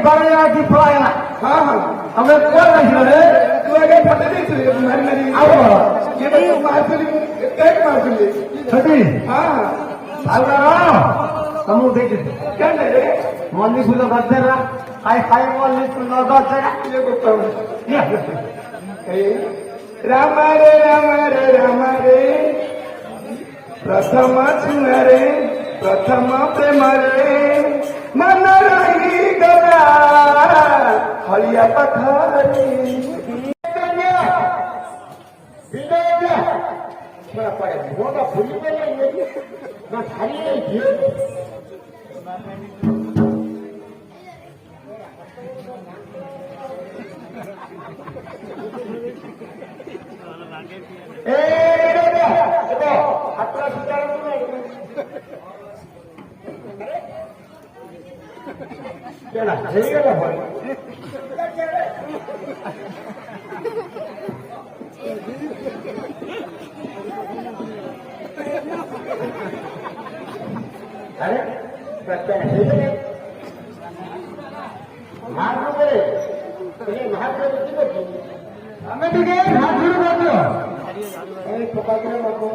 बड़े आगे थोड़ा ना हाँ हाँ हमें कौन नहीं रे तू आगे फटे नहीं चले मारी मारी आओ ये बच्चे मार चली एक मार चली छठी हाँ सावधान हम देख क्या नहीं रे मल्ली फूल करते रहा हाय हाय मल्ली फूल करते रहा ये को राम रे प्रथम छुआ रे प्रथम प्रेम रे मन रही गला हरिया पथारी अरे मारनो करे तुम्हें मार हमें भी गए हाथ शुरू कर दो अरे पकड़ के रखो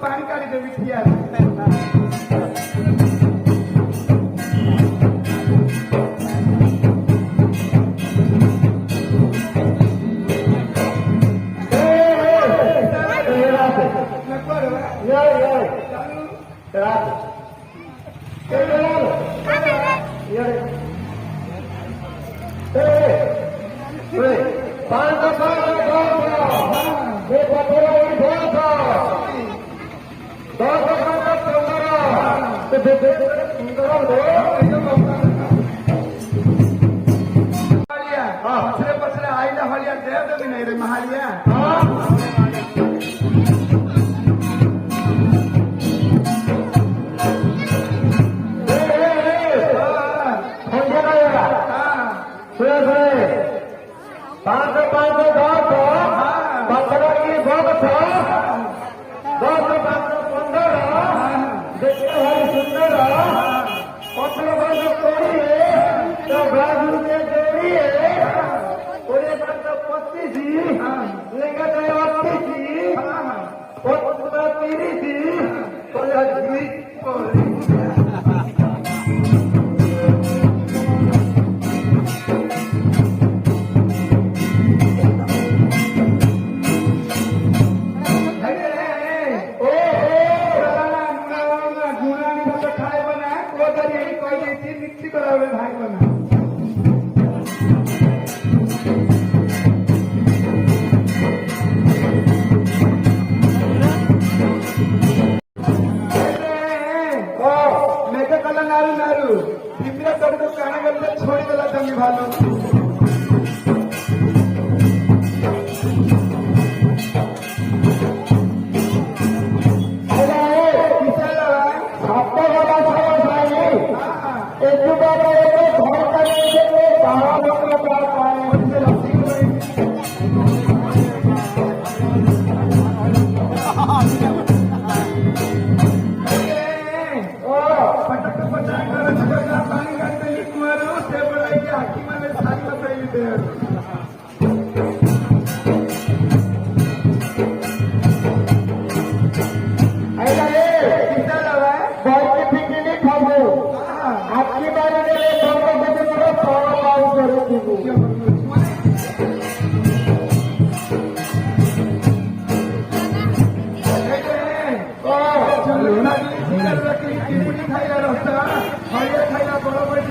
पानी काढ़ी देवी थिया पछले पछले आईला हलिया दे देवी नहीं रे महालिया रजनी पोरी भाई बना मेघ कला नारू नारू पिंपरा कड़को कानगल छोड़ी देला तमी भालो पानी काटते कुमारू से बड़ा हाकी माने सारी बताई दे खाइला रस्ता हरिया खाइला बरोबर